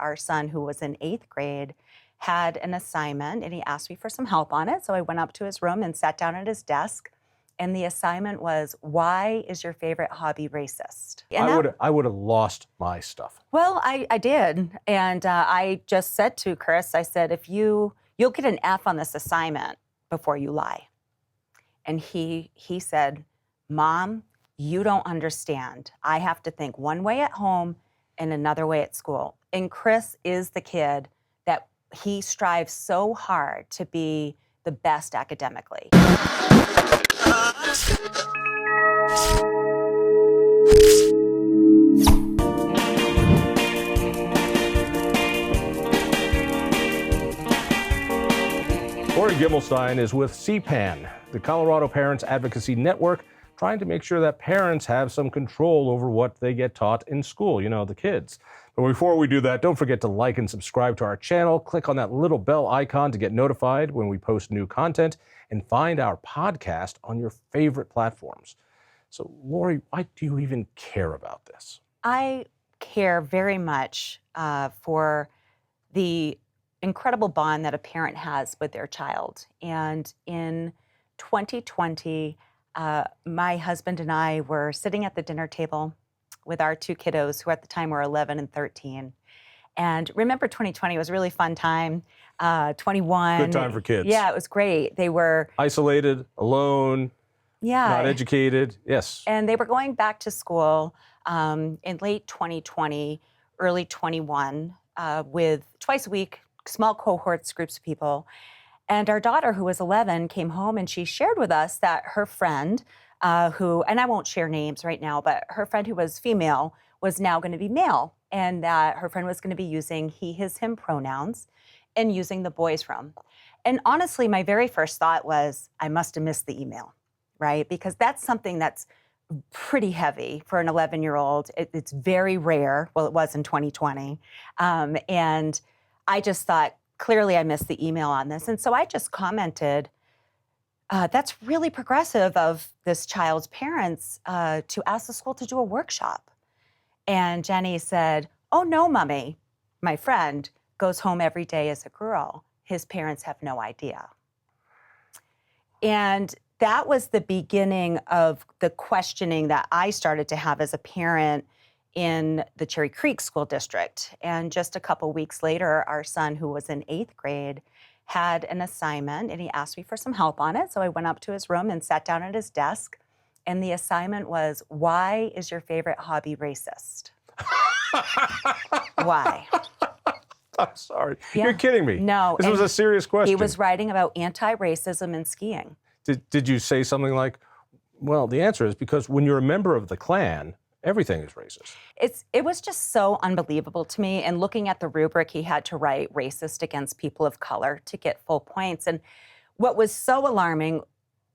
Our son, who was in 8th grade, had an assignment and he asked me for some help on it. So I went up to his room and sat down at his desk. And the assignment was, why is your favorite hobby racist? And I would have lost my stuff. Well, I did. And I just said to Chris, I said, if you'll get an F on this assignment before you lie. And he said, Mom, you don't understand. I have to think one way at home and another way at school. And Chris is the kid that he strives so hard to be the best academically. Lori Gimelshteyn is with CPAN, the Colorado Parents Advocacy Network, trying to make sure that parents have some control over what they get taught in school, the kids. But before we do that, don't forget to like and subscribe to our channel. Click on that little bell icon to get notified when we post new content, and find our podcast on your favorite platforms. So, Lori, why do you even care about this? I care very much for the incredible bond that a parent has with their child. And in 2020, my husband and I were sitting at the dinner table with our 2 kiddos, who at the time were 11 and 13. And remember, 2020 was a really fun time. 21. Good time for kids. Yeah, it was great. They were isolated, alone, not educated. Yes. And they were going back to school in late 2020, early 21, with twice a week, small cohorts, groups of people. And our daughter, who was 11, came home and she shared with us that her friend, who, and I won't share names right now, but her friend who was female was now going to be male, and that her friend was going to be using he, his, him pronouns and using the boys' room. And honestly, my very first thought was, I must have missed the email, right? Because that's something that's pretty heavy for an 11-year-old. It's very rare. Well, it was in 2020. And I just thought, clearly I missed the email on this. And so I just commented, that's really progressive of this child's parents to ask the school to do a workshop. And Jenny said, oh no, Mommy, my friend goes home every day as a girl. His parents have no idea. And that was the beginning of the questioning that I started to have as a parent in the Cherry Creek School District. And just a couple weeks later, our son, who was in 8th grade, had an assignment and he asked me for some help on it. So I went up to his room and sat down at his desk. And the assignment was, why is your favorite hobby racist? Why? I'm sorry. Yeah. You're kidding me. No. This was a serious question. He was writing about anti-racism and skiing. Did you say something like, well, the answer is because when you're a member of the Klan, everything is racist. It was just so unbelievable to me. And looking at the rubric, he had to write racist against people of color to get full points. And what was so alarming...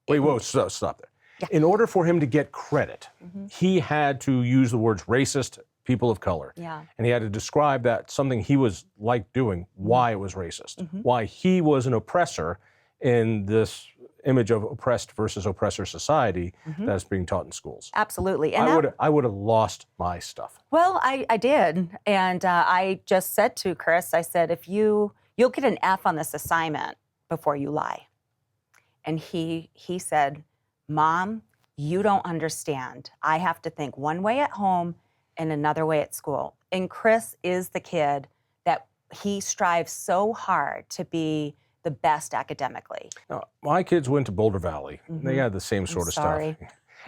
Wait, whoa, stop there. Yeah. In order for him to get credit, he had to use the words racist, people of color. Yeah. And he had to describe that something he was like doing, why it was racist, why he was an oppressor in this image of oppressed versus oppressor society that's being taught in schools. Absolutely. And I would have lost my stuff. Well, I did. And I just said to Chris, I said, if you'll get an F on this assignment before you lie. And he said, Mom, you don't understand. I have to think one way at home and another way at school. And Chris is the kid that he strives so hard to be the best academically. Now, my kids went to Boulder Valley. They had the same sort of stuff.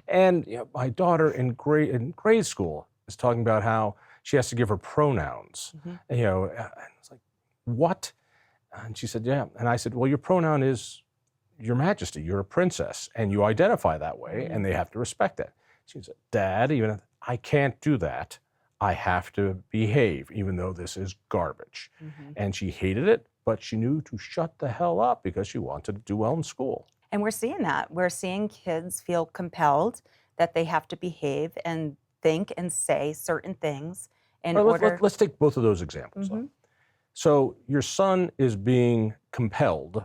And my daughter in grade school is talking about how she has to give her pronouns. And, and it's like, what? And she said, yeah. And I said, well, your pronoun is Your Majesty. You're a princess, and you identify that way, and they have to respect that. She said, Dad, I can't do that. I have to behave, even though this is garbage. And she hated it, but she knew to shut the hell up because she wanted to do well in school. And we're seeing that. We're seeing kids feel compelled that they have to behave and think and say certain things in order. Let's take both of those examples. So your son is being compelled,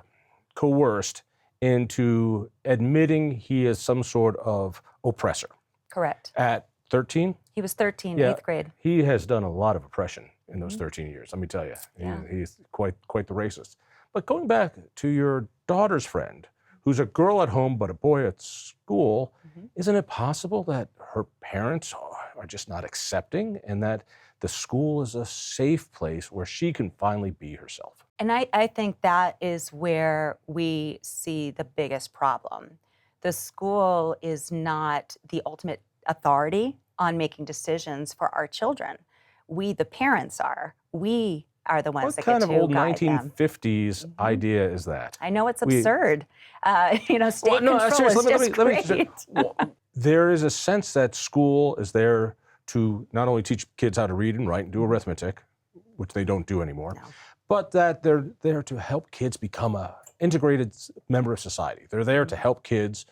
coerced into admitting he is some sort of oppressor. Correct. At 13? He was 13, yeah, 8th grade. He has done a lot of oppression in those 13 years. Let me tell you, Yeah. he's quite the racist. But going back to your daughter's friend, who's a girl at home but a boy at school, isn't it possible that her parents are just not accepting, and that the school is a safe place where she can finally be herself? And I think that is where we see the biggest problem. The school is not the ultimate authority on making decisions for our children. We, the parents, are. We are the ones What that kind get of to old guide them. 1950s idea is that? I know it's We, absurd. State well, no, control seriously, is just great. well, there is a sense that school is there to not only teach kids how to read and write and do arithmetic, which they don't do anymore, No. but that they're there to help kids become a integrated member of society. They're there to help kids,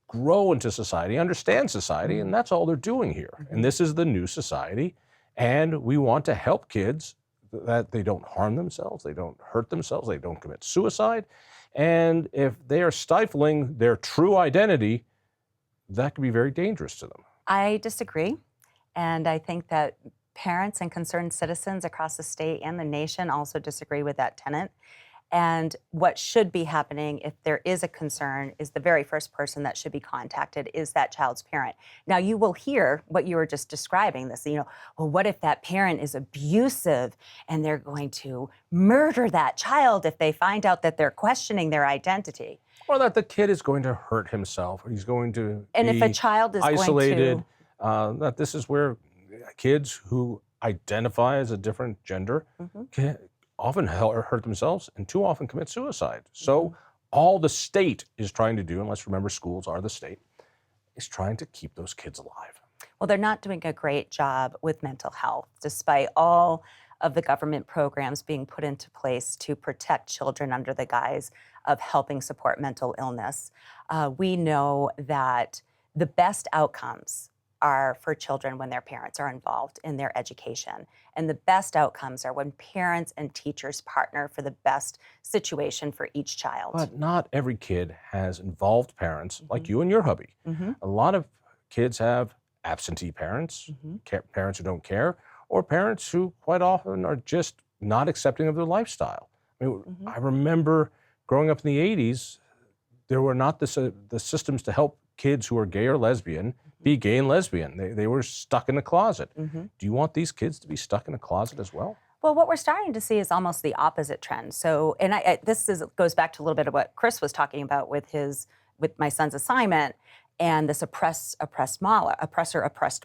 grow into society, understand society, and that's all they're doing here. And this is the new society, and we want to help kids that they don't harm themselves, they don't hurt themselves, they don't commit suicide. And if they are stifling their true identity, that can be very dangerous to them. I disagree. And I think that parents and concerned citizens across the state and the nation also disagree with that tenet. And what should be happening if there is a concern is the very first person that should be contacted is that child's parent. Now, you will hear what you were just describing, this, well, what if that parent is abusive and they're going to murder that child if they find out that they're questioning their identity? Or that the kid is going to hurt himself, or he's going to And be if a child is isolated, going that this is where kids who identify as a different gender can often hurt themselves and too often commit suicide. So all the state is trying to do, and let's remember schools are the state, is trying to keep those kids alive. Well, they're not doing a great job with mental health, despite all of the government programs being put into place to protect children under the guise of helping support mental illness. We know that the best outcomes are for children when their parents are involved in their education. And the best outcomes are when parents and teachers partner for the best situation for each child. But not every kid has involved parents like you and your hubby. A lot of kids have absentee parents, parents who don't care, or parents who quite often are just not accepting of their lifestyle. I mean, I remember growing up in the 80s, there were not the systems to help kids who are gay or lesbian be gay and lesbian. They were stuck in a closet. Do you want these kids to be stuck in a closet as well? Well, what we're starting to see is almost the opposite trend. So, and goes back to a little bit of what Chris was talking about with my son's assignment and this oppressor oppressed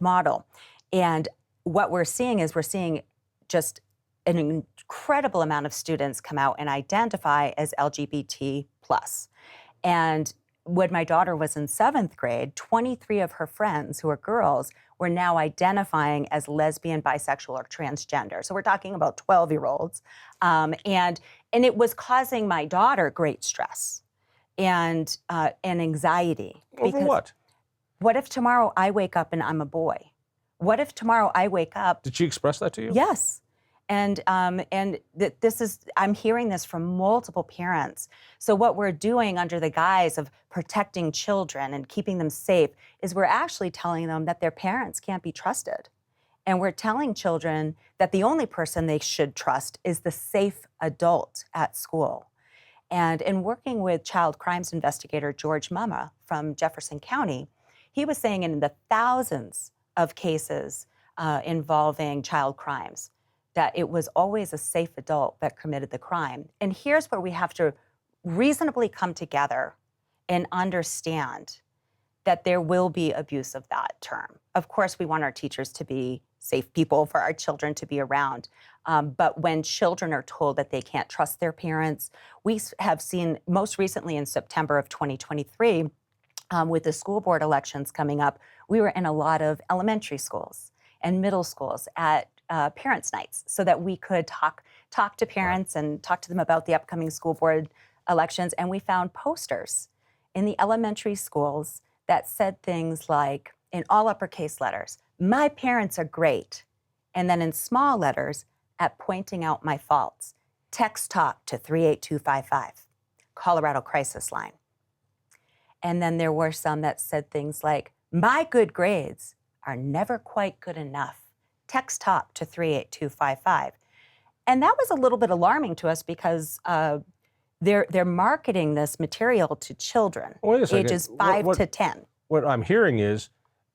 model. And what we're seeing is just an incredible amount of students come out and identify as LGBT plus. And when my daughter was in 7th grade, 23 of her friends who are girls were now identifying as lesbian, bisexual, or transgender. So we're talking about 12-year-olds. And it was causing my daughter great stress and anxiety. Over what? What if tomorrow I wake up and I'm a boy? What if tomorrow I wake up? Did she express that to you? Yes. And I'm hearing this from multiple parents. So what we're doing under the guise of protecting children and keeping them safe is we're actually telling them that their parents can't be trusted. And we're telling children that the only person they should trust is the safe adult at school. And in working with child crimes investigator George Mumma from Jefferson County, he was saying in the thousands of cases involving child crimes, that it was always a safe adult that committed the crime. And here's where we have to reasonably come together and understand that there will be abuse of that term. Of course, we want our teachers to be safe people for our children to be around. But when children are told that they can't trust their parents, we have seen most recently in September of 2023, with the school board elections coming up, we were in a lot of elementary schools and middle schools at parents' nights so that we could talk to parents and talk to them about the upcoming school board elections. And we found posters in the elementary schools that said things like, in all uppercase letters, "My parents are great." And then in small letters, at pointing out my faults, "Text talk to 38255, Colorado Crisis Line." And then there were some that said things like, "My good grades are never quite good enough. text talk to 38255. And that was a little bit alarming to us because they're marketing this material to children, Wait a second. ages 5 to 10. What I'm hearing is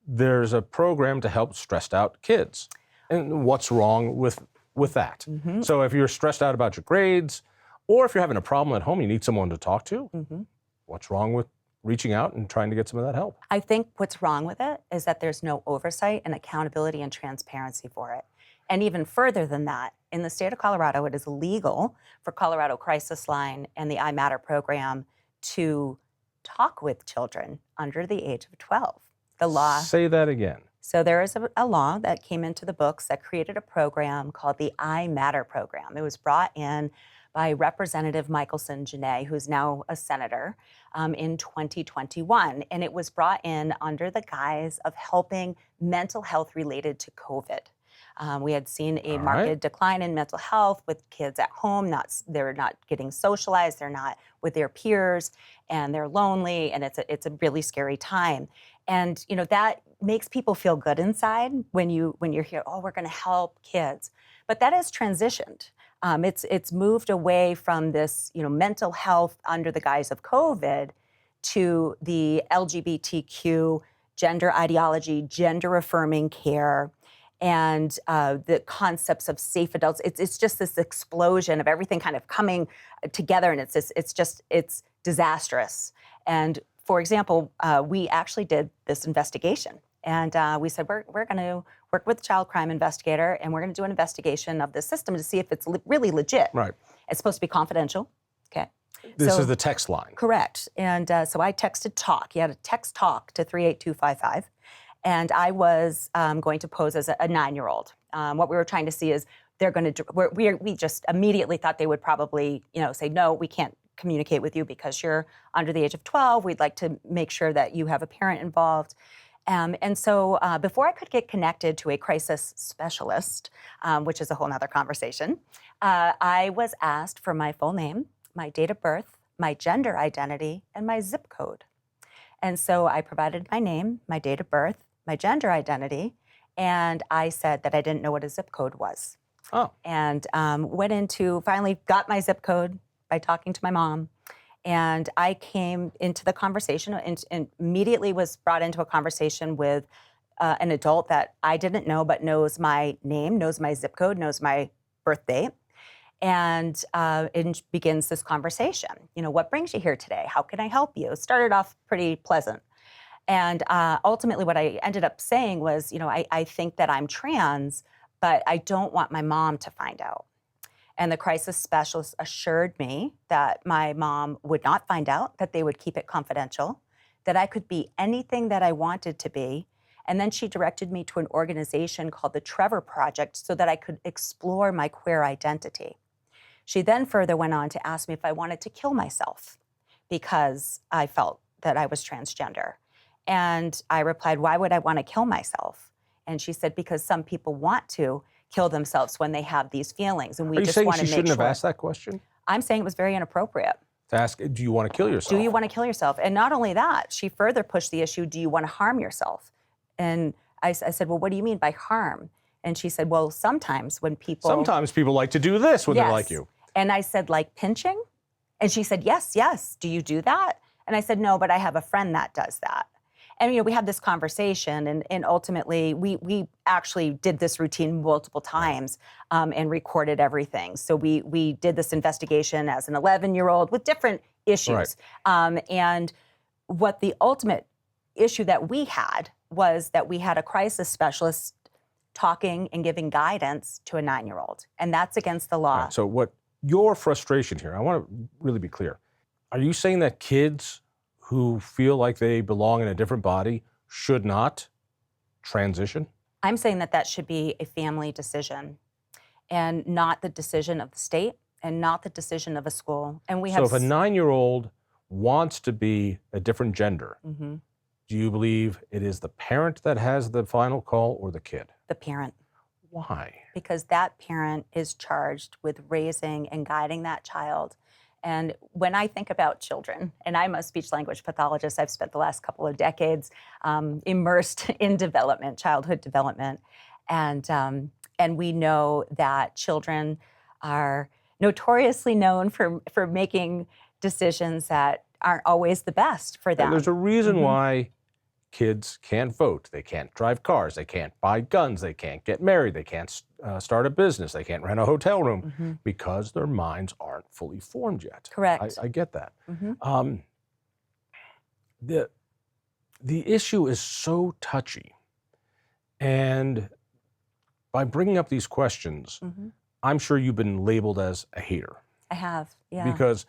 there's a program to help stressed out kids. And what's wrong with that? Mm-hmm. So if you're stressed out about your grades, or if you're having a problem at home, you need someone to talk to, Mm-hmm. what's wrong with reaching out and trying to get some of that help? I think what's wrong with it is that there's no oversight and accountability and transparency for it. And even further than that, in the state of Colorado, it is illegal for Colorado Crisis Line and the I Matter program to talk with children under the age of 12. The law. Say that again. So there is a law that came into the books that created a program called the I Matter program. It was brought in by Representative Michelson Janae, who's now a senator, in 2021. And it was brought in under the guise of helping mental health related to COVID. We had seen a marked decline in mental health with kids at home. They're not getting socialized, they're not with their peers, and they're lonely, and it's a really scary time. And that makes people feel good inside when you're here. Oh, we're going to help kids, but that has transitioned. It's moved away from this mental health under the guise of COVID to the LGBTQ gender ideology, gender affirming care, and the concepts of safe adults. It's just this explosion of everything kind of coming together, and it's disastrous. And for example, we actually did this investigation, and we said we're going to work with a child crime investigator, and we're going to do an investigation of the system to see if it's really legit. Right. It's supposed to be confidential. Okay. This is the text line. Correct. And so I texted talk. You had to text talk to 38255. And I was going to pose as a 9-year-old. What we were trying to see is they're going to, we just immediately thought they would probably, say, no, we can't communicate with you because you're under the age of 12. We'd like to make sure that you have a parent involved. And so before I could get connected to a crisis specialist, which is a whole nother conversation, I was asked for my full name, my date of birth, my gender identity, and my zip code. And so I provided my name, my date of birth, my gender identity, and I said that I didn't know what a zip code was. Oh. And finally got my zip code by talking to my mom. And I came into the conversation and immediately was brought into a conversation with an adult that I didn't know, but knows my name, knows my zip code, knows my birth date. And it begins this conversation. What brings you here today? How can I help you? It started off pretty pleasant. And ultimately what I ended up saying was, I think that I'm trans, but I don't want my mom to find out. And the crisis specialist assured me that my mom would not find out, that they would keep it confidential, that I could be anything that I wanted to be. And then she directed me to an organization called the Trevor Project so that I could explore my queer identity. She then further went on to ask me if I wanted to kill myself because I felt that I was transgender. And I replied, why would I want to kill myself? And she said, because some people want to kill themselves when they have these feelings. And we just want to make sure. Are you saying she shouldn't have asked that question? I'm saying it was very inappropriate. To ask, do you want to kill yourself? Do you want to kill yourself? And not only that, she further pushed the issue, do you want to harm yourself? And I said, well, what do you mean by harm? And she said, well, sometimes people like to do this when they like you. And I said, like pinching? And she said, yes. Do you do that? And I said, no, but I have a friend that does that. And we had this conversation, and ultimately we actually did this routine multiple times and recorded everything. So we did this investigation as an 11-year-old with different issues. Right. And what the ultimate issue that we had was that we had a crisis specialist talking and giving guidance to a 9-year-old, and that's against the law. Right. So what your frustration here, I want to really be clear. Are you saying that kids who feel like they belong in a different body should not transition? I'm saying that should be a family decision and not the decision of the state and not the decision of a school. And we have. So if a 9-year-old wants to be a different gender, mm-hmm. do you believe it is the parent that has the final call or the kid? The parent. Why? Because that parent is charged with raising and guiding that child. And when I think about children, and I'm a speech language pathologist, I've spent the last couple of decades immersed in development, childhood development. And we know that children are notoriously known for making decisions that aren't always the best for them. And there's a reason why kids can't vote, they can't drive cars, they can't buy guns, they can't get married, they can't start a business, they can't rent a hotel room, because their minds aren't fully formed yet. Correct. I get that. The issue is so touchy, and by bringing up these questions, I'm sure you've been labeled as a hater. I have, yeah. Because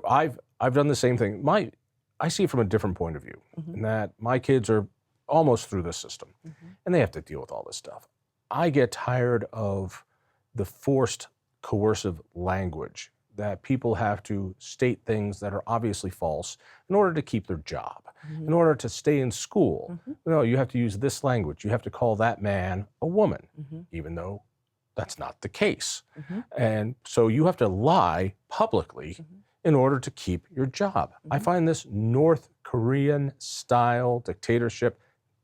I've done the same thing. I see it from a different point of view, in that my kids are almost through this system, and they have to deal with all this stuff. I get tired of the forced, coercive language that people have to state things that are obviously false in order to keep their job, in order to stay in school. No, you have to use this language. You have to call that man a woman, even though that's not the case. And so you have to lie publicly in order to keep your job. I find this North Korean style dictatorship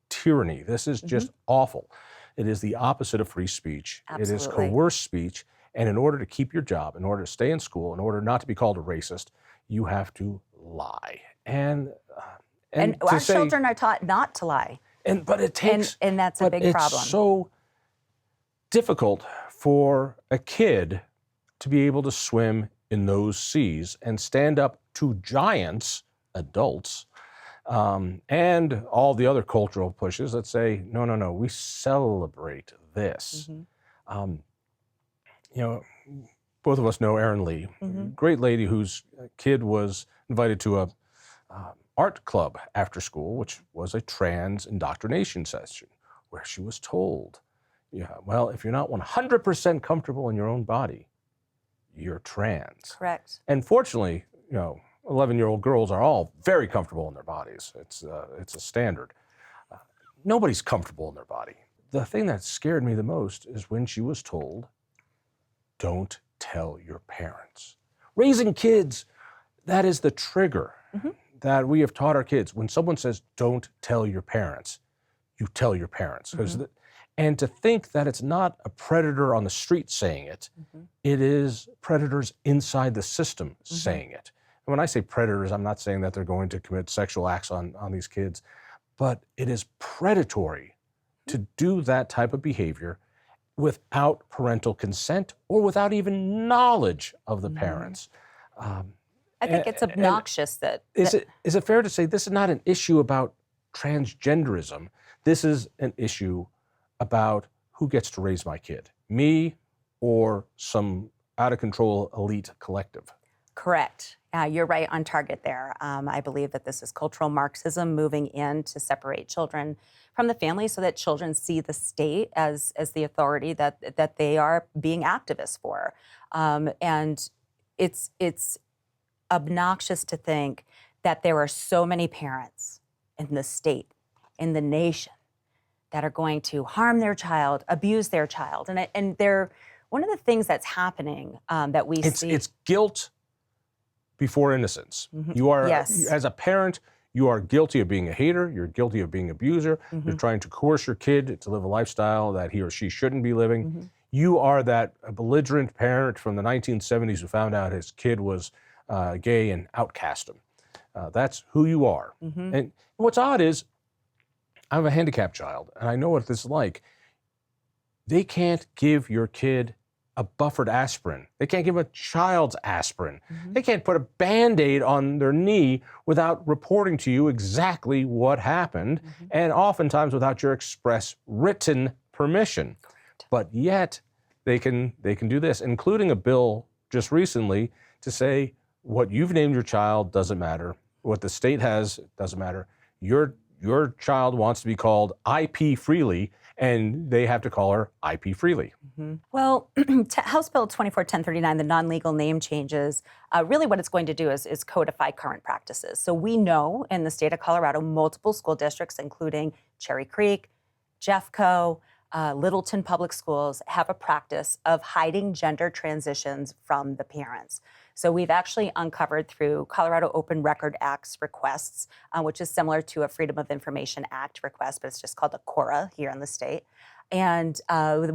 tyranny. This is just awful. It is the opposite of free speech. Absolutely. It is coerced speech. And in order to keep your job, in order to stay in school, in order not to be called a racist, you have to lie. And our children are taught not to lie. But it takes, and that's a big problem. It's so difficult for a kid to be able to swim in those seas and stand up to giants, adults, and all the other cultural pushes that say, no, we celebrate this. Both of us know Erin Lee, great lady whose kid was invited to a art club after school, which was a trans indoctrination session, where she was told, well, if you're not 100% comfortable in your own body, you're trans. Correct. And fortunately, 11-year-old girls are all very comfortable in their bodies. It's a standard. Nobody's comfortable in their body. The thing that scared me the most is when she was told, don't tell your parents. Raising kids, that is the trigger that we have taught our kids. When someone says, don't tell your parents, you tell your parents. And to think that it's not a predator on the street saying it, it is predators inside the system saying it. And when I say predators, I'm not saying that they're going to commit sexual acts on these kids, but it is predatory to do that type of behavior without parental consent or without even knowledge of the parents. I think it's obnoxious that... Is it fair to say this is not an issue about transgenderism? This is an issue about who gets to raise my kid, me or some out-of-control elite collective. Correct. You're right on target there. I believe that this is cultural Marxism moving in to separate children from the family so that children see the state as the authority that they are being activists for. And it's obnoxious to think that there are so many parents in the state, in the nation, that are going to harm their child, abuse their child. And they're, one of the things that's happening that we see... It's guilt before innocence. You are, as a parent, you are guilty of being a hater, you're guilty of being an abuser, you're trying to coerce your kid to live a lifestyle that he or she shouldn't be living. You are that belligerent parent from the 1970s who found out his kid was gay and outcast him. That's who you are. And what's odd is, I have a handicapped child, and I know what this is like. They can't give your kid a buffered aspirin. They can't give a child's aspirin. They can't put a Band-Aid on their knee without reporting to you exactly what happened, and oftentimes without your express written permission. But yet, they can do this, including a bill just recently to say what you've named your child doesn't matter. What the state has doesn't matter. Your child wants to be called IP Freely, and they have to call her IP Freely. Well, House Bill 24-1039, the non-legal name changes, really what it's going to do is codify current practices. So we know in the state of Colorado, multiple school districts, including Cherry Creek, Jeffco, Littleton Public Schools, have a practice of hiding gender transitions from the parents. So we've actually uncovered through Colorado Open Record Act's requests, which is similar to a Freedom of Information Act request, but it's just called a CORA here in the state. And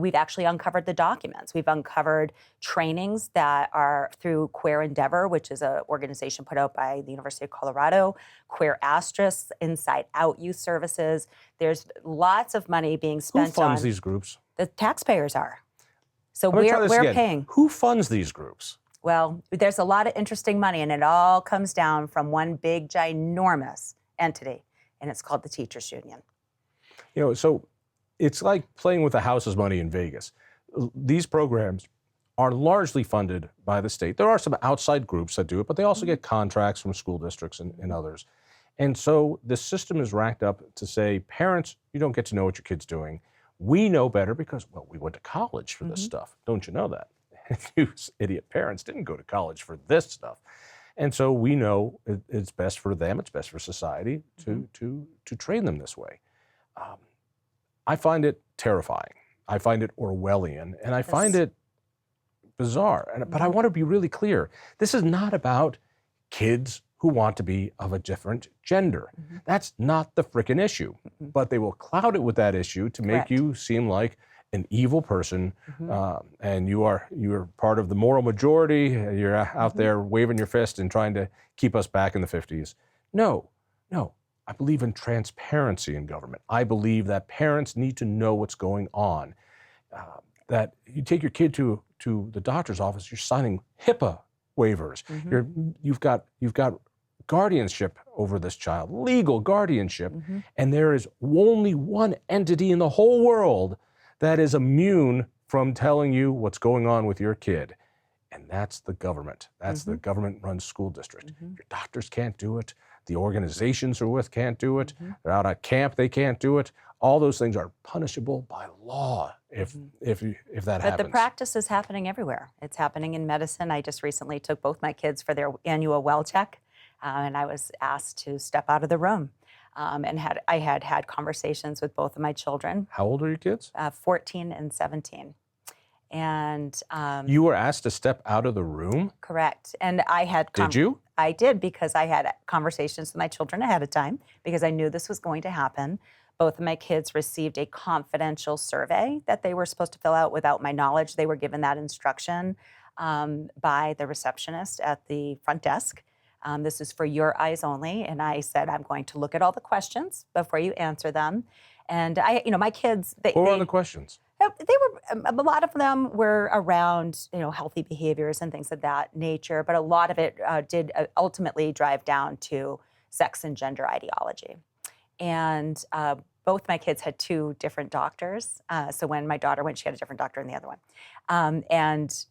we've actually uncovered the documents. We've uncovered trainings that are through Queer Endeavor, which is an organization put out by the University of Colorado, Queer Asterisk, Inside Out Youth Services. There's lots of money being spent on— Who funds these groups? The taxpayers are. So we're paying. Who funds these groups? Well, there's a lot of interesting money, and it all comes down from one big, ginormous entity, and it's called the Teachers Union. So it's like playing with the house's money in Vegas. These programs are largely funded by the state. There are some outside groups that do it, but they also get contracts from school districts and others. And so the system is racked up to say, parents, you don't get to know what your kid's doing. We know better because, well, we went to college for this stuff. Don't you know that? You idiot parents didn't go to college for this stuff. And so we know it's best for them, it's best for society to train them this way. I find it terrifying. I find it Orwellian, and I find it bizarre. But I want to be really clear. This is not about kids who want to be of a different gender. That's not the frickin' issue. But they will cloud it with that issue to make you seem like an evil person, and you're part of the moral majority. You're out there waving your fist and trying to keep us back in the 50s. No. I believe in transparency in government. I believe that parents need to know what's going on. That you take your kid to the doctor's office, you're signing HIPAA waivers. You've got guardianship over this child, legal guardianship, and there is only one entity in the whole world that is immune from telling you what's going on with your kid, and that's the government. That's the government-run school district. Your doctors can't do it. The organizations you're with can't do it. They're out at camp, they can't do it. All those things are punishable by law if that happens. But the practice is happening everywhere. It's happening in medicine. I just recently took both my kids for their annual well check, and I was asked to step out of the room. And I had conversations with both of my children. How old are your kids? 14 and 17. And you were asked to step out of the room? Correct. And I had— Did you? I did, because I had conversations with my children ahead of time, because I knew this was going to happen. Both of my kids received a confidential survey that they were supposed to fill out without my knowledge. They were given that instruction by the receptionist at the front desk. This is for your eyes only. And I said, I'm going to look at all the questions before you answer them. And my kids— What were the questions? A lot of them were around, healthy behaviors and things of that nature, but a lot of it did ultimately drive down to sex and gender ideology. And both my kids had two different doctors. So when my daughter went, she had a different doctor than the other one. And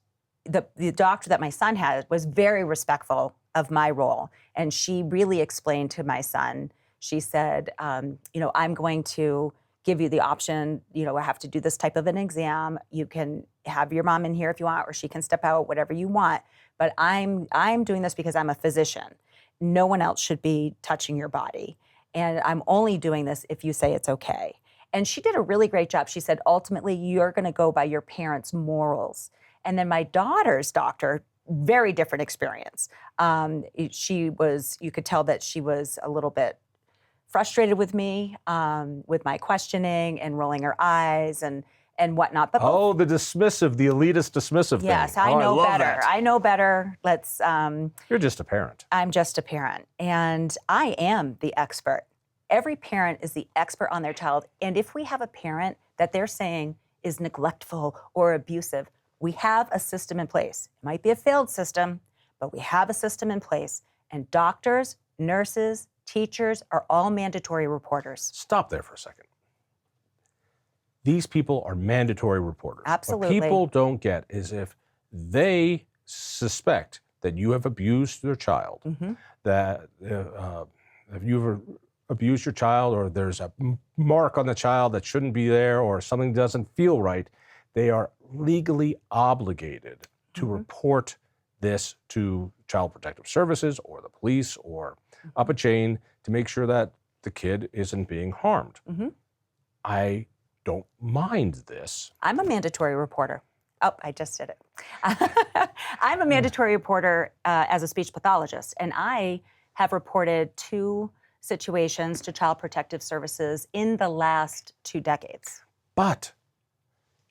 the doctor that my son had was very respectful of my role. And she really explained to my son, she said, I'm going to give you the option, I have to do this type of an exam. You can have your mom in here if you want, or she can step out, whatever you want. But I'm doing this because I'm a physician. No one else should be touching your body. And I'm only doing this if you say it's okay. And she did a really great job. She said, ultimately, you're going to go by your parents' morals. And then my daughter's doctor, very different experience. You could tell that she was a little bit frustrated with me, with my questioning and rolling her eyes and whatnot. But the dismissive, the elitist dismissive thing. Yes, I know better. That. I know better. Let's. You're just a parent. I'm just a parent, and I am the expert. Every parent is the expert on their child, and if we have a parent that they're saying is neglectful or abusive, we have a system in place. It might be a failed system, but we have a system in place, and doctors, nurses, teachers are all mandatory reporters. Stop there for a second. These people are mandatory reporters. Absolutely. What people don't get is if they suspect that you have abused their child, that if you've abused your child or there's a mark on the child that shouldn't be there or something doesn't feel right, they are legally obligated to report this to Child Protective Services or the police or up a chain to make sure that the kid isn't being harmed. I don't mind this. I'm a mandatory reporter. Oh, I just did it. I'm a mandatory reporter as a speech pathologist, and I have reported 2 situations to Child Protective Services in the last 2 decades. But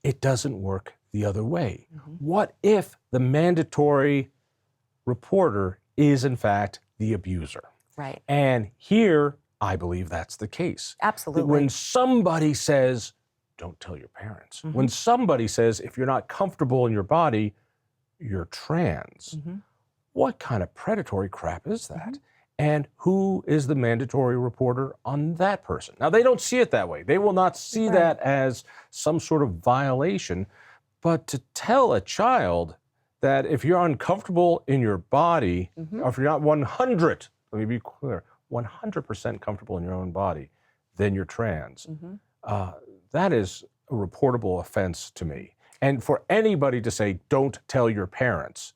it doesn't work the other way? What if the mandatory reporter is in fact the abuser? Right. And here, I believe that's the case. Absolutely. That when somebody says, don't tell your parents. When somebody says, if you're not comfortable in your body, you're trans. What kind of predatory crap is that? And who is the mandatory reporter on that person? Now, they don't see it that way. They will not see that as some sort of violation. But to tell a child that if you're uncomfortable in your body, or if you're not 100, let me be clear, 100% comfortable in your own body, then you're trans. That is a reportable offense to me. And for anybody to say, don't tell your parents,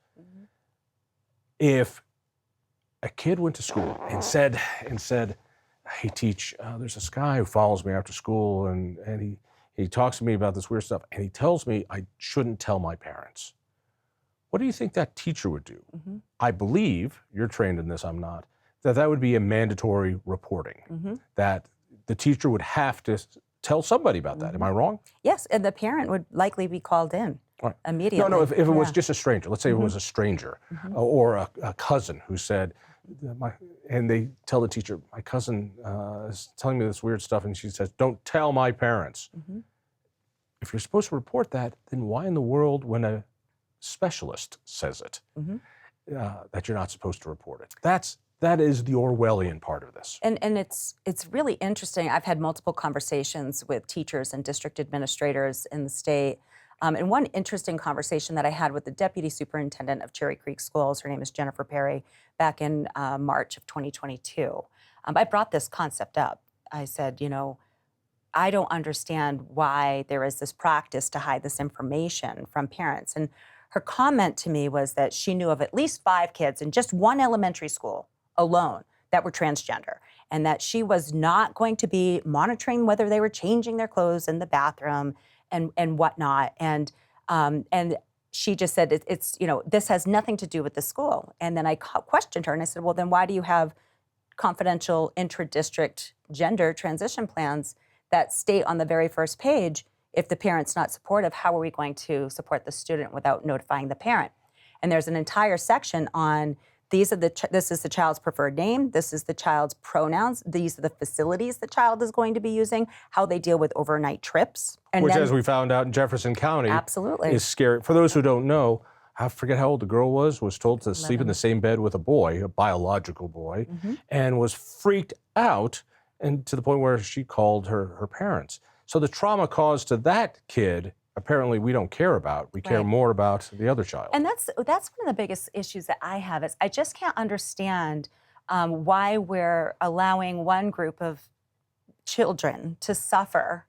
if a kid went to school and said, hey, teach, there's this guy who follows me after school, and he talks to me about this weird stuff, and he tells me I shouldn't tell my parents. What do you think that teacher would do? I believe, you're trained in this, I'm not, that would be a mandatory reporting, that the teacher would have to tell somebody about that. Am I wrong? Yes, and the parent would likely be called in immediately. No, if it was just a stranger, let's say it was a stranger or a cousin who said, and they tell the teacher, my cousin is telling me this weird stuff, and she says, don't tell my parents. If you're supposed to report that, then why in the world, when a specialist says it, that you're not supposed to report it? That is the Orwellian part of this. And it's really interesting. I've had multiple conversations with teachers and district administrators in the state. And one interesting conversation that I had with the deputy superintendent of Cherry Creek Schools, her name is Jennifer Perry, back in March of 2022. I brought this concept up. I said, I don't understand why there is this practice to hide this information from parents. And her comment to me was that she knew of at least 5 kids in just one elementary school alone that were transgender, and that she was not going to be monitoring whether they were changing their clothes in the bathroom and whatnot. And she just said, it's this has nothing to do with the school. And then I questioned her and I said, well, then why do you have confidential intra-district gender transition plans that state on the very first page, if the parent's not supportive, how are we going to support the student without notifying the parent? And there's an entire section on this is the child's preferred name, this is the child's pronouns, these are the facilities the child is going to be using, how they deal with overnight trips. And which, then, as we found out in Jefferson County, absolutely is scary. For those who don't know, I forget how old the girl was told to 11. Sleep in the same bed with a boy, a biological boy, and was freaked out, and to the point where she called her parents. So the trauma caused to that kid, apparently we don't care about. We care more about the other child. And that's one of the biggest issues that I have is I just can't understand why we're allowing one group of children to suffer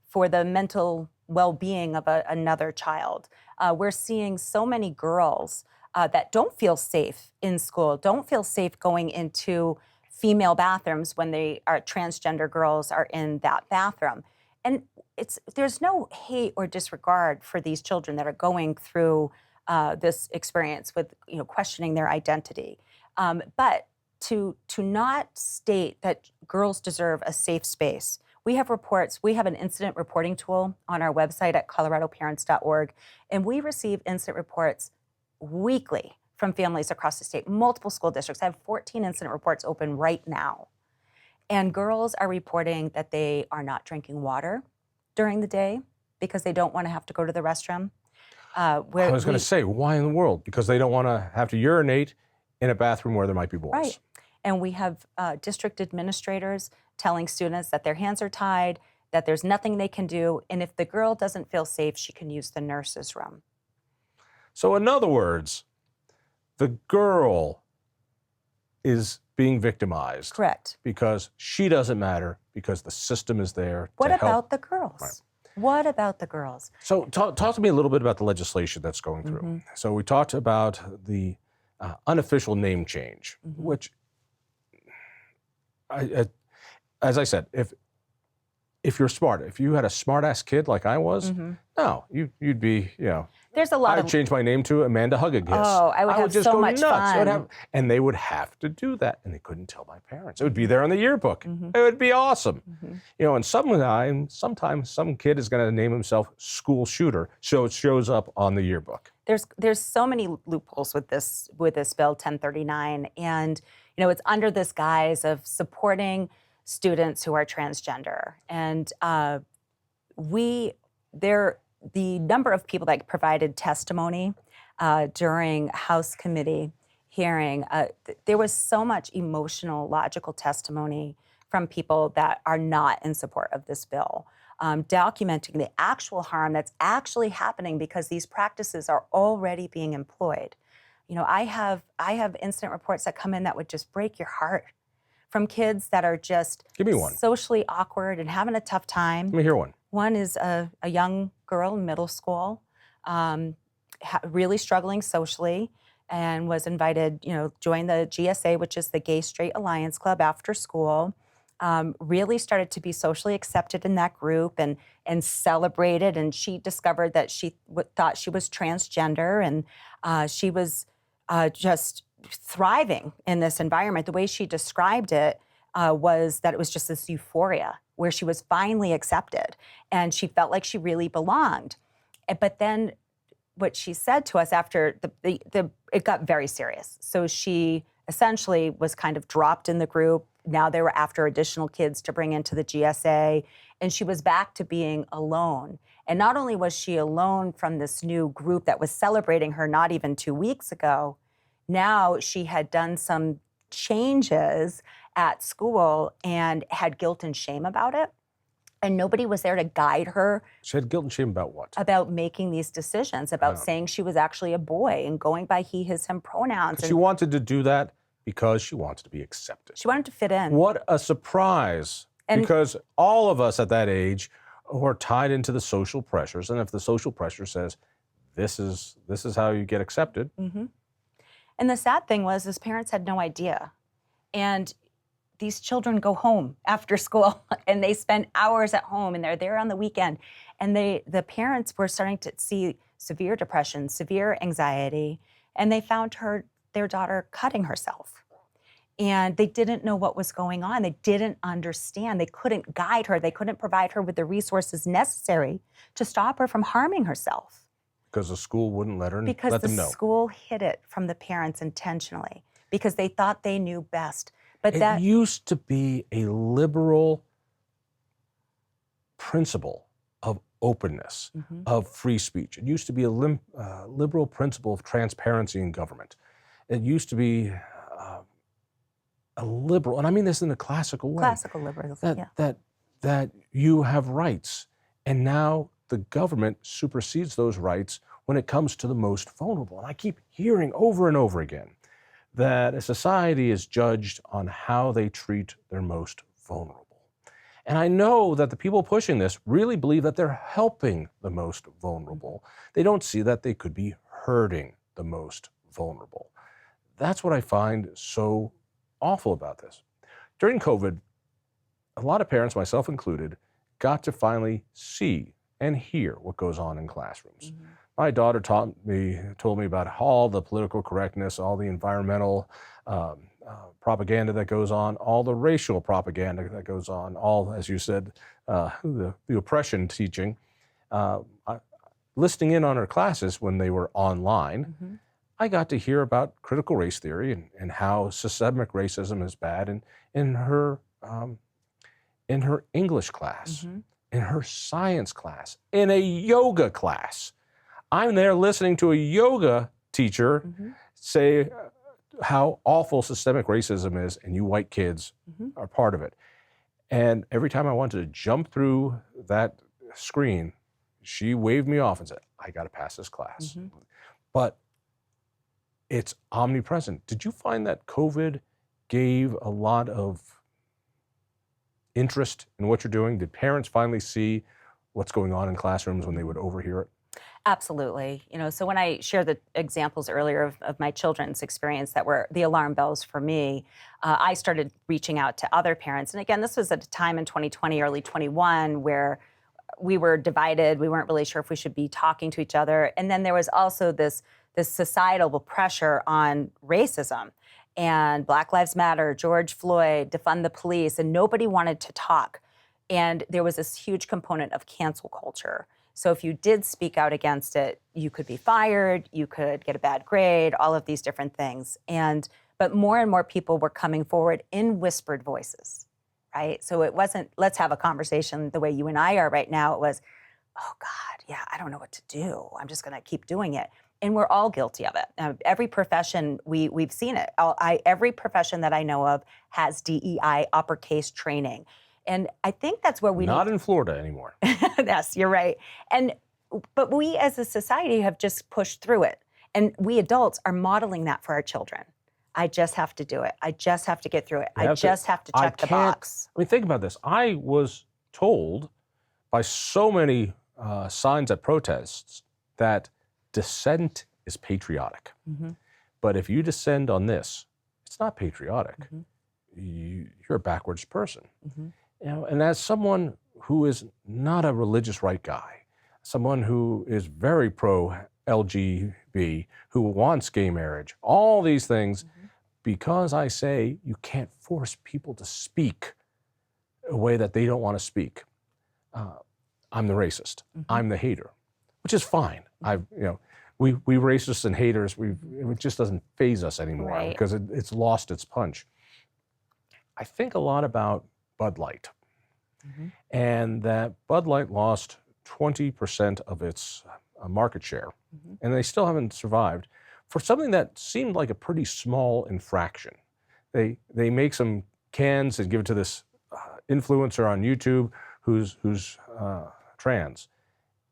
for the mental well-being of another child. We're seeing so many girls that don't feel safe in school, don't feel safe going into female bathrooms when they are transgender girls are in that bathroom. And there's no hate or disregard for these children that are going through this experience with questioning their identity. But to not state that girls deserve a safe space. We have reports. We have an incident reporting tool on our website at coloradoparents.org, and we receive incident reports weekly from families across the state, multiple school districts. I have 14 incident reports open right now. And girls are reporting that they are not drinking water during the day because they don't want to have to go to the restroom. I was going to say, why in the world? Because they don't want to have to urinate in a bathroom where there might be boys. Right. And we have district administrators telling students that their hands are tied, that there's nothing they can do, and if the girl doesn't feel safe, she can use the nurse's room. So in other words, the girl is being victimized. Correct. Because she doesn't matter, because the system is there to help. What about the girls? Right. What about the girls? So talk to me a little bit about the legislation that's going through. So we talked about the unofficial name change, which, as I said, if you're smart, if you had a smart-ass kid like I was, no, you'd be, There's a lot I'd change my name to Amanda Huggakiss. Oh, I would have just so go much nuts. fun. And they would have to do that, and they couldn't tell my parents. It would be there in the yearbook. It would be awesome. And sometimes some kid is going to name himself school shooter, so it shows up on the yearbook. There's so many loopholes with this bill 1039, and it's under this guise of supporting students who are transgender, and the number of people that provided testimony during House committee hearing, there was so much emotional, logical testimony from people that are not in support of this bill, documenting the actual harm that's actually happening because these practices are already being employed. I have incident reports that come in that would just break your heart from kids that are just Give me one. Socially awkward and having a tough time. Let me hear one. One is a young girl in middle school, really struggling socially, and was invited, join the GSA, which is the Gay Straight Alliance Club, after school. Really started to be socially accepted in that group and celebrated. And she discovered that she thought she was transgender, and she was just thriving in this environment. The way she described it was that it was just this euphoria where she was finally accepted and she felt like she really belonged. But then what she said to us after it got very serious. So she essentially was kind of dropped in the group. Now they were after additional kids to bring into the GSA, and she was back to being alone. And not only was she alone from this new group that was celebrating her not even 2 weeks ago, now she had done some changes at school and had guilt and shame about it. And nobody was there to guide her. She had guilt and shame about what? About making these decisions, about saying she was actually a boy and going by he, his, him pronouns. She wanted to do that because she wanted to be accepted. She wanted to fit in. What a surprise. Because all of us at that age are tied into the social pressures. And if the social pressure says, this is how you get accepted. Mm-hmm. And the sad thing was his parents had no idea. And these children go home after school and they spend hours at home and they're there on the weekend. And the parents were starting to see severe depression, severe anxiety, and they found their daughter cutting herself. And they didn't know what was going on. They didn't understand. They couldn't guide her. They couldn't provide her with the resources necessary to stop her from harming herself. Because the school wouldn't let them know. Because the school hid it from the parents intentionally because they thought they knew best. But it used to be a liberal principle of openness, of free speech. It used to be a liberal principle of transparency in government. It used to be a liberal, and I mean this in a classical way. Classical liberalism, that you have rights, and now the government supersedes those rights when it comes to the most vulnerable. And I keep hearing over and over again that a society is judged on how they treat their most vulnerable. And I know that the people pushing this really believe that they're helping the most vulnerable. They don't see that they could be hurting the most vulnerable. That's what I find so awful about this. During COVID, a lot of parents, myself included, got to finally see and hear what goes on in classrooms. My daughter told me about all the political correctness, all the environmental propaganda that goes on, all the racial propaganda that goes on, all, as you said, the oppression teaching. Listening in on her classes when they were online, I got to hear about critical race theory and how systemic racism is bad in her English class, in her science class, in a yoga class. I'm there listening to a yoga teacher say how awful systemic racism is, and you white kids are part of it. And every time I wanted to jump through that screen, she waved me off and said, I got to pass this class. But it's omnipresent. Did you find that COVID gave a lot of interest in what you're doing? Did parents finally see what's going on in classrooms when they would overhear it? Absolutely. So when I shared the examples earlier of my children's experience that were the alarm bells for me, I started reaching out to other parents. And again, this was at a time in 2020, early 21, where we were divided. We weren't really sure if we should be talking to each other. And then there was also this societal pressure on racism and Black Lives Matter, George Floyd, defund the police, and nobody wanted to talk. And there was this huge component of cancel culture. So if you did speak out against it, you could be fired, you could get a bad grade, all of these different things. But more and more people were coming forward in whispered voices, right? So it wasn't, let's have a conversation the way you and I are right now. It was, oh God, yeah, I don't know what to do. I'm just gonna keep doing it. And we're all guilty of it. Every profession, we've seen it. Every profession that I know of has DEI uppercase training. And I think that's where we Not in Florida anymore. Yes, you're right. But we as a society have just pushed through it. And we adults are modeling that for our children. I just have to do it. I just have to get through it. I just have to check the box. I mean, think about this. I was told by so many signs at protests that dissent is patriotic. Mm-hmm. But if you dissent on this, it's not patriotic. Mm-hmm. You're a backwards person. Mm-hmm. You know, and as someone who is not a religious right guy, someone who is very pro-LGB, who wants gay marriage, all these things, mm-hmm. because I say you can't force people to speak a way that they don't want to speak. I'm the racist. Mm-hmm. I'm the hater, which is fine. Mm-hmm. We racists and haters, it just doesn't faze us anymore, right. Because it's lost its punch. I think a lot about Bud Light, mm-hmm. and that Bud Light lost 20% of its market share, mm-hmm. and they still haven't survived for something that seemed like a pretty small infraction. They make some cans and give it to this influencer on YouTube who's trans.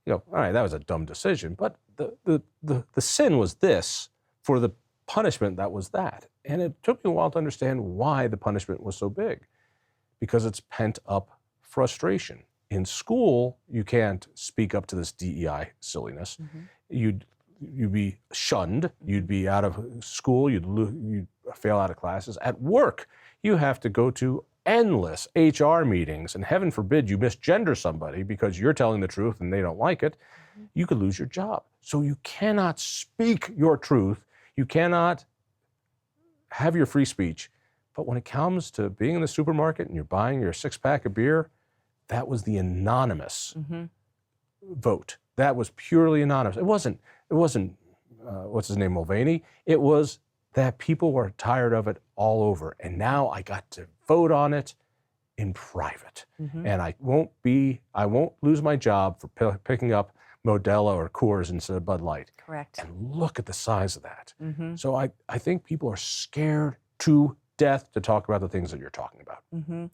All right, that was a dumb decision, but the sin was this for the punishment that was that. And it took me a while to understand why the punishment was so big, because it's pent up frustration. In school, you can't speak up to this DEI silliness. Mm-hmm. You'd be shunned. You'd be out of school. You'd fail out of classes. At work, you have to go to endless HR meetings, and heaven forbid you misgender somebody because you're telling the truth and they don't like it. Mm-hmm. You could lose your job. So you cannot speak your truth. You cannot have your free speech. But when it comes to being in the supermarket and you're buying your 6-pack of beer, that was the anonymous mm-hmm. vote. That was purely anonymous. It wasn't what's his name, Mulvaney. It was that people were tired of it all over. And now I got to vote on it in private. Mm-hmm. And I won't lose my job for picking up Modelo or Coors instead of Bud Light. Correct. And look at the size of that. Mm-hmm. So I think people are scared to death to talk about the things that you're talking about. Mm-hmm.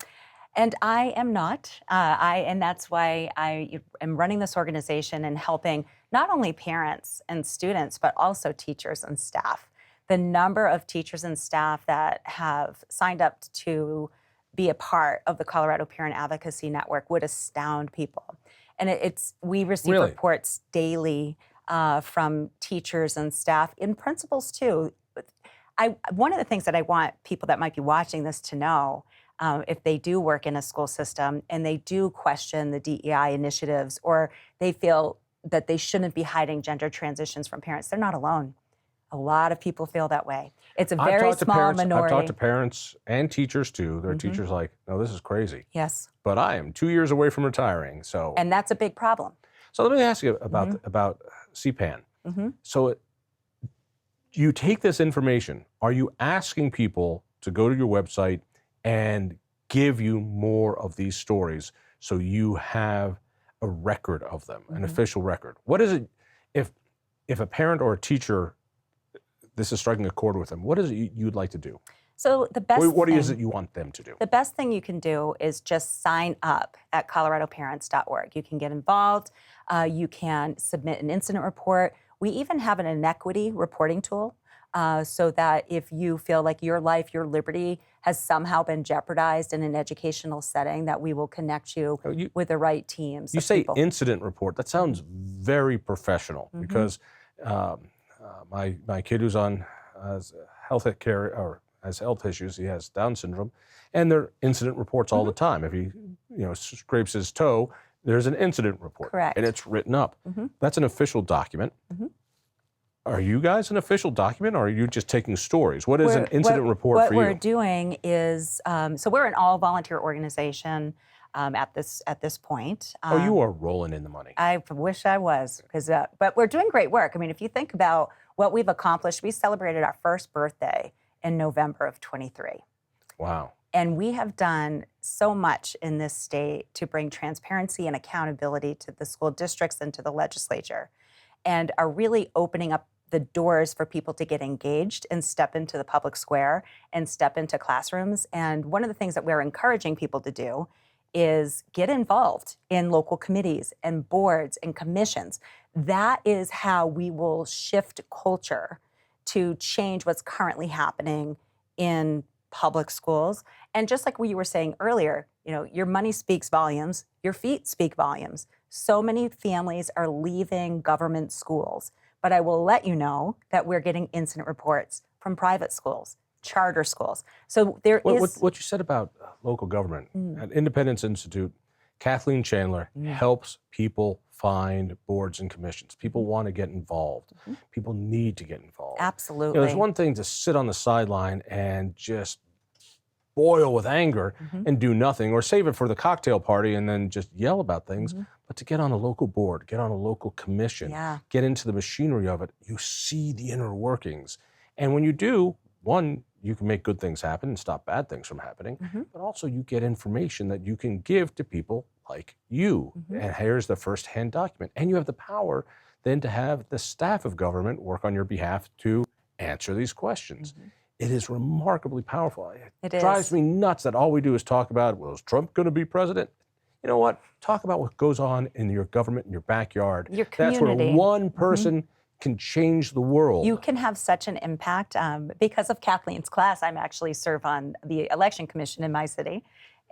And I am not. And that's why I am running this organization and helping not only parents and students, but also teachers and staff. The number of teachers and staff that have signed up to be a part of the Colorado Parent Advocacy Network would astound people. And we receive really? Reports daily from teachers and staff, and principals too. One of the things that I want people that might be watching this to know, if they do work in a school system and they do question the DEI initiatives, or they feel that they shouldn't be hiding gender transitions from parents, they're not alone. A lot of people feel that way. It's a very small minority. I've talked to parents and teachers too. There are mm-hmm. teachers like, no, this is crazy. Yes. But I am 2 years away from retiring, so. And that's a big problem. So let me ask you about CPAN. Mm-hmm. So you take this information. Are you asking people to go to your website and give you more of these stories so you have a record of them, mm-hmm. an official record? What is it, if a parent or a teacher, this is striking a chord with them, what is it you'd like to do? So the best What is it you want them to do? The best thing you can do is just sign up at coloradoparents.org. You can get involved. You can submit an incident report. We even have an inequity reporting tool so that if you feel like your life, your liberty has somehow been jeopardized in an educational setting, that we will connect you with the right teams. You say incident report. That sounds very professional, mm-hmm. because my kid who's on health care or has health issues, he has Down syndrome, and there are incident reports all mm-hmm. the time. If he scrapes his toe, there's an incident report. Correct. And it's written up. That's an official document. Are you guys an official document, or are you just taking stories? What is an incident report for you? What we're doing is, so we're an all-volunteer organization at this point. Oh, you are rolling in the money. I wish I was, but we're doing great work. I mean, if you think about what we've accomplished, we celebrated our first birthday in November of 23. Wow. And we have done so much in this state to bring transparency and accountability to the school districts and to the legislature, and are really opening up the doors for people to get engaged and step into the public square and step into classrooms. And one of the things that we're encouraging people to do is get involved in local committees and boards and commissions. That is how we will shift culture to change what's currently happening in public schools. And just like you were saying earlier, you know, your money speaks volumes, your feet speak volumes. So many families are leaving government schools. But I will let you know that we're getting incident reports from private schools, charter schools. So there is... What you said about local government, at Independence Institute, Kathleen Chandler helps people find boards and commissions. People want to get involved. People need to get involved. Absolutely. You know, there's one thing to sit on the sideline and just boil with anger and do nothing, or save it for the cocktail party and then just yell about things. But to get on a local board, get on a local commission, get into the machinery of it, you see the inner workings. And when you do, one, you can make good things happen and stop bad things from happening, but also you get information that you can give to people like you. And here's the first-hand document. And you have the power then to have the staff of government work on your behalf to answer these questions. It is remarkably powerful. It drives me nuts that all we do is talk about, well, is Trump going to be president? You know what? Talk about what goes on in your government, in your backyard. Your community. That's where one person can change the world. You can have such an impact. Because of Kathleen's class, I'm actually serve on the election commission in my city.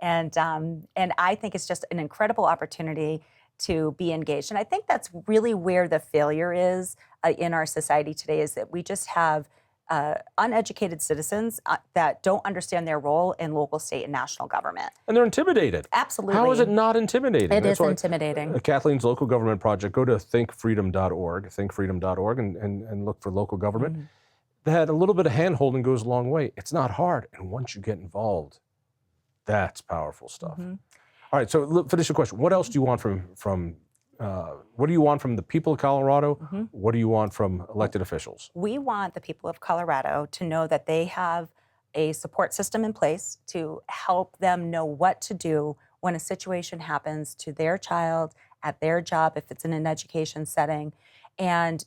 And I think it's just an incredible opportunity to be engaged. And I think that's really where the failure is in our society today, is that we just have uneducated citizens that don't understand their role in local, state, and national government. And they're intimidated. Absolutely. How is it not intimidating? It is intimidating. Kathleen's Local Government Project, go to thinkfreedom.org and look for local government. That a little bit of hand-holding goes a long way. It's not hard. And once you get involved, that's powerful stuff. All right, so finish your question. What else do you want from what do you want from the people of Colorado? What do you want from elected officials? We want the people of Colorado to know that they have a support system in place to help them know what to do when a situation happens to their child, at their job, if it's in an education setting. And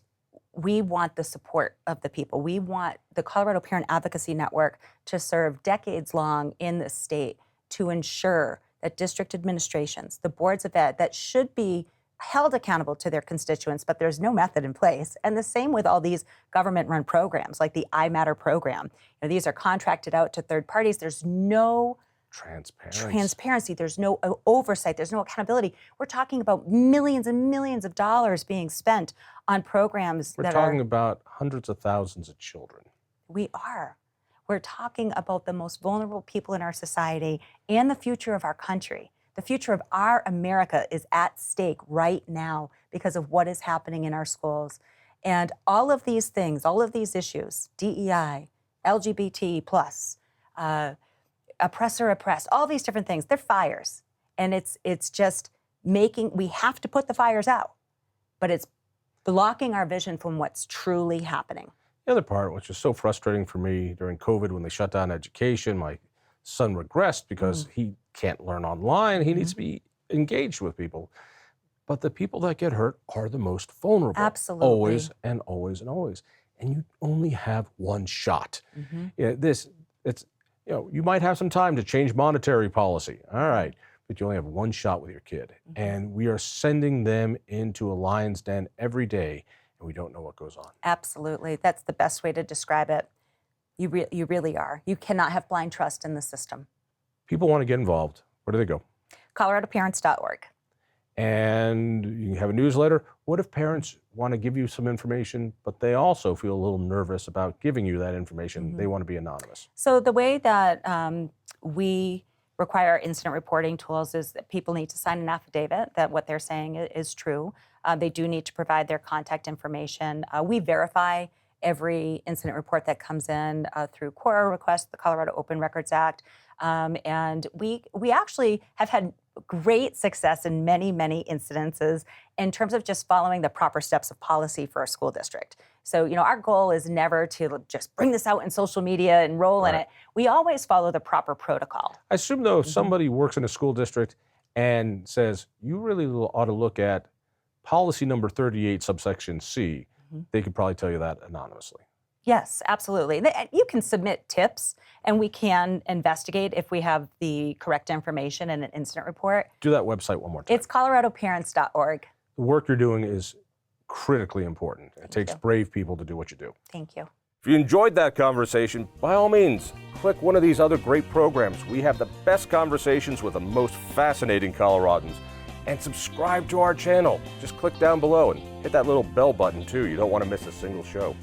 we want the support of the people. We want the Colorado Parent Advocacy Network to serve decades long in this state to ensure that district administrations, the boards of ed that should be held accountable to their constituents, but there's no method in place. And the same with all these government-run programs, like the iMatter program. You know, these are contracted out to third parties. There's no transparency. There's no oversight. There's no accountability. We're talking about millions and millions of dollars being spent on programs We're talking about hundreds of thousands of children. We are. We're talking about the most vulnerable people in our society and the future of our country. The future of our America is at stake right now because of what is happening in our schools. And all of these things, all of these issues, DEI, LGBT+, oppressor oppressed, all these different things, they're fires. And it's just we have to put the fires out, but it's blocking our vision from what's truly happening. The other part, which is so frustrating for me during COVID when they shut down education, my son regressed because he can't learn online. He needs to be engaged with people. But the people that get hurt are the most vulnerable. Absolutely. Always and always and always. And you only have one shot. You might have some time to change monetary policy. All right. But you only have one shot with your kid. And we are sending them into a lion's den every day, and we don't know what goes on. Absolutely. That's the best way to describe it. You really are. You cannot have blind trust in the system. People want to get involved. Where do they go? coloradoparents.org. And you have a newsletter. What if parents want to give you some information, but they also feel a little nervous about giving you that information? They want to be anonymous. So the way that we require incident reporting tools is that people need to sign an affidavit that what they're saying is true. They do need to provide their contact information. We verify every incident report that comes in through QORA request, the Colorado Open Records Act. And we actually have had great success in many, many incidences in terms of just following the proper steps of policy for a school district. So, our goal is never to just bring this out in social media and roll in it. We always follow the proper protocol. I assume, though, if somebody works in a school district and says, you really ought to look at policy number 38, subsection C, they could probably tell you that anonymously. Yes, absolutely. You can submit tips, and we can investigate if we have the correct information in an incident report. Do that website one more time. It's coloradoparents.org. The work you're doing is critically important. It takes brave people to do what you do. Thank you. If you enjoyed that conversation, by all means, click one of these other great programs. We have the best conversations with the most fascinating Coloradans. And subscribe to our channel. Just click down below and hit that little bell button too. You don't want to miss a single show.